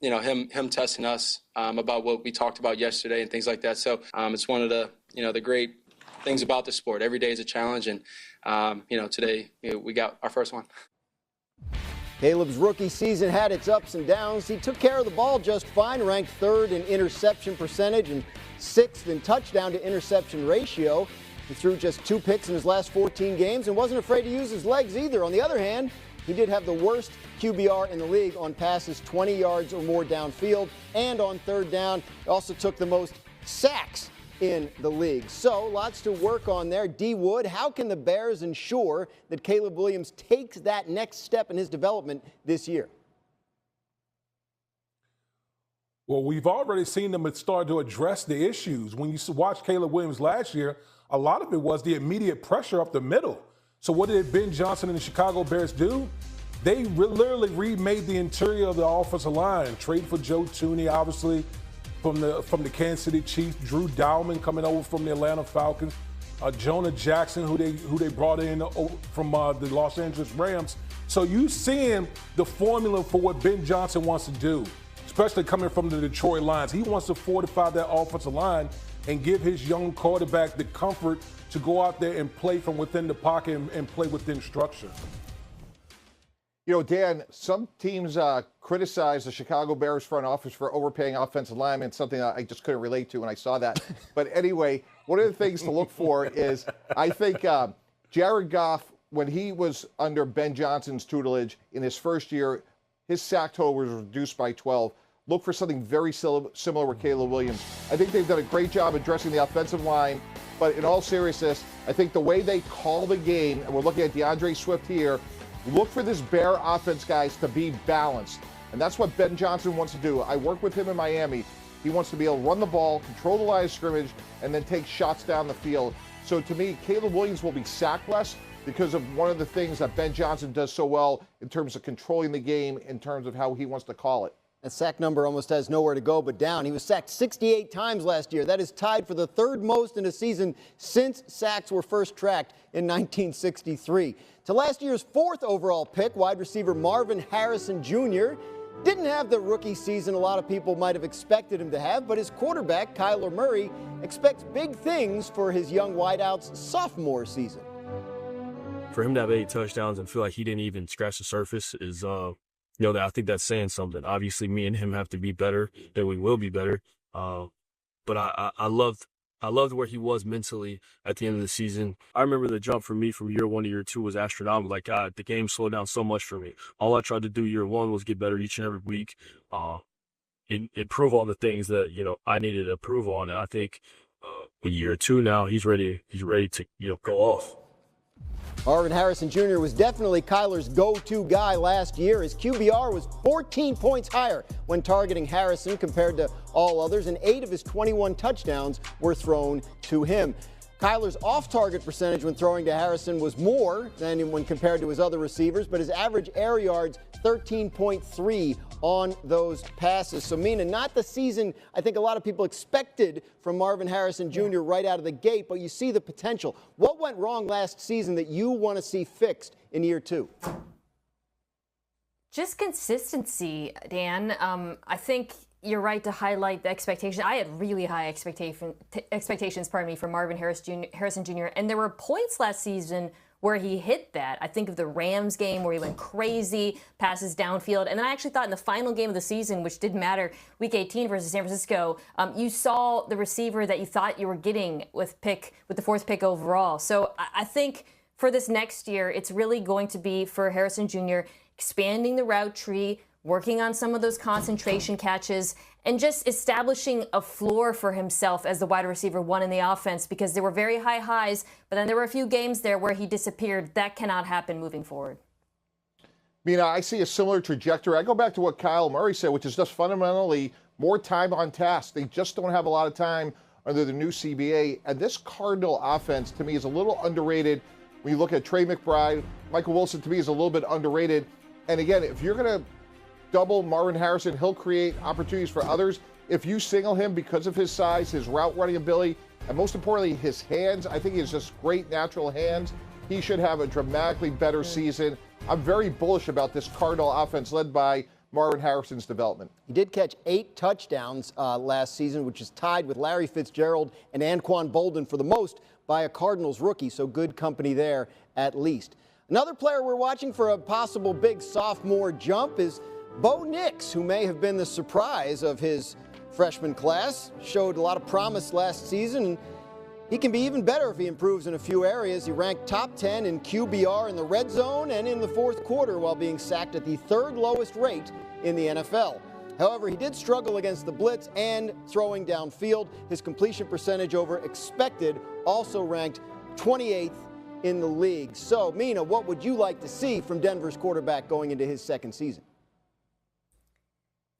him testing us about what we talked about yesterday and things like that. So it's one of the great things about the sport. Every day is a challenge, and today we got our first one. Caleb's rookie season had its ups and downs. He took care of the ball just fine, ranked 3rd in interception percentage and 6th in touchdown to interception ratio. He threw just 2 picks in his last 14 games and wasn't afraid to use his legs either. On the other hand, he did have the worst QBR in the league on passes 20 yards or more downfield and on 3rd down. He also took the most sacks in the league. So lots to work on there. D. Wood, how can the Bears ensure that Caleb Williams takes that next step in his development this year? Well, we've already seen them start to address the issues. When you watch Caleb Williams last year, a lot of it was the immediate pressure up the middle. So what did Ben Johnson and the Chicago Bears do? They literally remade the interior of the offensive line, trade for Joe Thuney, obviously, from the Kansas City Chiefs, Drew Dowman coming over from the Atlanta Falcons, Jonah Jackson, who they brought in from the Los Angeles Rams. So you seeing the formula for what Ben Johnson wants to do, especially coming from the Detroit Lions. He wants to fortify that offensive line and give his young quarterback the comfort to go out there and play from within the pocket and play within structure. You know, Dan, some teams criticize the Chicago Bears front office for overpaying offensive linemen, something I just couldn't relate to when I saw that. But anyway, one of the things to look for is, I think Jared Goff, when he was under Ben Johnson's tutelage in his first year, his sack total was reduced by 12. Look for something very similar with Caleb Williams. I think they've done a great job addressing the offensive line, but in all seriousness, I think the way they call the game, and we're looking at DeAndre Swift here, look for this Bear offense, guys, to be balanced. And that's what Ben Johnson wants to do. I work with him in Miami. He wants to be able to run the ball, control the line of scrimmage, and then take shots down the field. So to me, Caleb Williams will be sacked less because of one of the things that Ben Johnson does so well in terms of controlling the game, in terms of how he wants to call it. That sack number almost has nowhere to go but down. He was sacked 68 times last year. That is tied for the 3rd most in a season since sacks were first tracked in 1963. To last year's 4th overall pick, wide receiver Marvin Harrison Jr. didn't have the rookie season a lot of people might have expected him to have, but his quarterback, Kyler Murray, expects big things for his young wideout's sophomore season. For him to have 8 touchdowns and feel like he didn't even scratch the surface is I think that's saying something. Obviously, me and him have to be better, and we will be better. But I loved where he was mentally at the end of the season. I remember the jump for me from year 1 to year 2 was astronomical. Like, God, the game slowed down so much for me. All I tried to do year 1 was get better each and every week, improve on the things that I needed to improve on. And I think in year 2 now, he's ready to go off. Marvin Harrison Jr. was definitely Kyler's go-to guy last year. His QBR was 14 points higher when targeting Harrison compared to all others, and 8 of his 21 touchdowns were thrown to him. Kyler's off-target percentage when throwing to Harrison was more than when compared to his other receivers, but his average air yards 13.3 on those passes. So, Mina, not the season I think a lot of people expected from Marvin Harrison Jr. right out of the gate, but you see the potential. What went wrong last season that you want to see fixed in year 2? Just consistency, Dan. I think you're right to highlight the expectation. I had really high expectations, for Marvin Harrison Jr. And there were points last season where he hit that. I think of the Rams game where he went crazy, passes downfield. And then I actually thought in the final game of the season, which didn't matter, Week 18 versus San Francisco, you saw the receiver that you thought you were getting with the 4th pick overall. So I think for this next year, it's really going to be for Harrison Jr. expanding the route tree, working on some of those concentration catches, and just establishing a floor for himself as the wide receiver 1 in the offense, because there were very high highs, but then there were a few games there where he disappeared. That cannot happen moving forward. I see a similar trajectory. I go back to what Kyle Murray said, which is just fundamentally more time on task. They just don't have a lot of time under the new CBA. And this Cardinal offense, to me, is a little underrated. When you look at Trey McBride, Michael Wilson, to me, is a little bit underrated. And again, if you're going to double Marvin Harrison, he'll create opportunities for others. If you single him because of his size, his route running ability, and most importantly, his hands, I think he has just great natural hands. He should have a dramatically better season. I'm very bullish about this Cardinal offense led by Marvin Harrison's development. He did catch 8 touchdowns last season, which is tied with Larry Fitzgerald and Anquan Bolden for the most by a Cardinals rookie, so good company there at least. Another player we're watching for a possible big sophomore jump is Bo Nix, who may have been the surprise of his freshman class. Showed a lot of promise last season, and he can be even better if he improves in a few areas. He ranked top 10 in QBR in the red zone and in the fourth quarter while being sacked at the 3rd lowest rate in the NFL. However, he did struggle against the blitz and throwing downfield. His completion percentage over expected also ranked 28th in the league. So, Mina, what would you like to see from Denver's quarterback going into his second season?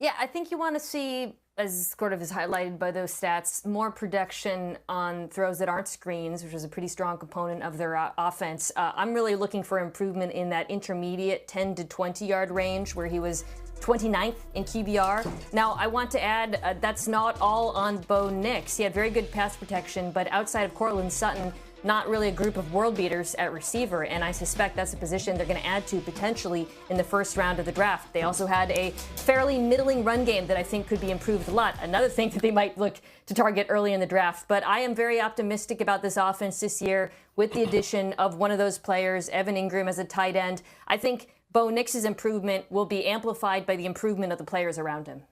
Yeah, I think you want to see, as sort of is highlighted by those stats, more production on throws that aren't screens, which is a pretty strong component of their offense. I'm really looking for improvement in that intermediate 10 to 20 yard range where he was 29th in QBR. Now, I want to add that's not all on Bo Nix. He had very good pass protection, but outside of Cortland Sutton, not really a group of world beaters at receiver, and I suspect that's a position they're going to add to potentially in the first round of the draft. They also had a fairly middling run game that I think could be improved a lot. Another thing that they might look to target early in the draft. But I am very optimistic about this offense this year with the addition of one of those players, Evan Ingram as a tight end. I think Bo Nix's improvement will be amplified by the improvement of the players around him.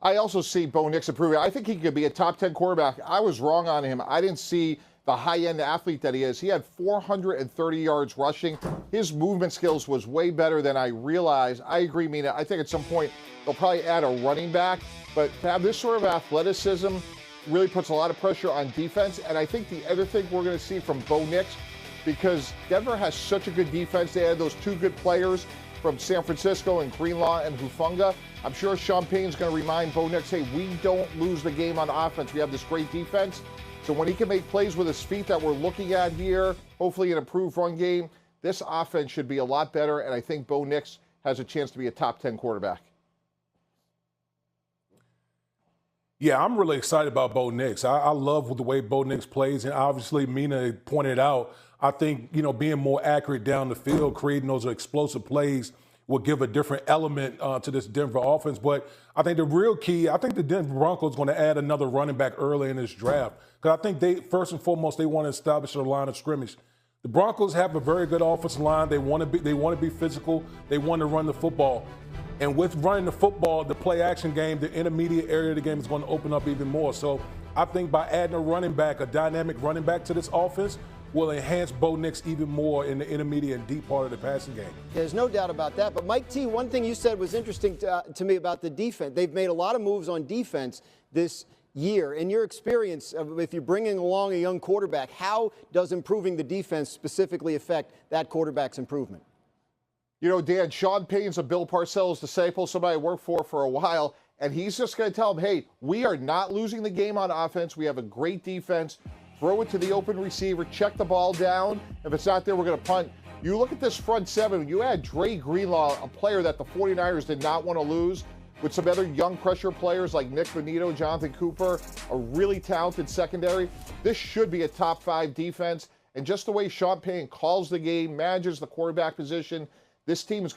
I also see Bo Nix improving. I think he could be a top 10 quarterback. I was wrong on him. I didn't see the high-end athlete that he is. He had 430 yards rushing. His movement skills was way better than I realized. I agree, Mina. I think at some point they'll probably add a running back. But to have this sort of athleticism really puts a lot of pressure on defense. And I think the other thing we're going to see from Bo Nix, because Denver has such a good defense, they had those 2 good players from San Francisco and Greenlaw and Hufanga. I'm sure Sean Payton's going to remind Bo Nix, hey, we don't lose the game on offense. We have this great defense. So when he can make plays with his feet that we're looking at here, hopefully an improved run game, this offense should be a lot better, and I think Bo Nix has a chance to be a top 10 quarterback. Yeah, I'm really excited about Bo Nix. I love the way Bo Nix plays, and obviously Mina pointed out, I think, being more accurate down the field, creating those explosive plays will give a different element to this Denver offense. But I think the real key, I think the Denver Broncos going to add another running back early in this draft. Because I think they, first and foremost, they want to establish a line of scrimmage. The Broncos have a very good offensive line. They want to be physical. They want to run the football. And with running the football, the play action game, the intermediate area of the game is going to open up even more. So I think by adding a running back, a dynamic running back to this offense, will enhance Bo Nix even more in the intermediate and deep part of the passing game. There's no doubt about that. But Mike T, one thing you said was interesting to me about the defense. They've made a lot of moves on defense this year. In your experience, if you're bringing along a young quarterback, how does improving the defense specifically affect that quarterback's improvement? Dan, Sean Payton's a Bill Parcells disciple, somebody I worked for a while, and he's just going to tell him, hey, we are not losing the game on offense. We have a great defense. Throw it to the open receiver, check the ball down. If it's not there, we're going to punt. You look at this front seven, you had Dre Greenlaw, a player that the 49ers did not want to lose, with some other young pressure players like Nick Bonito, Jonathan Cooper, a really talented secondary. This should be a top 5 defense. And just the way Sean Payton calls the game, manages the quarterback position, this team is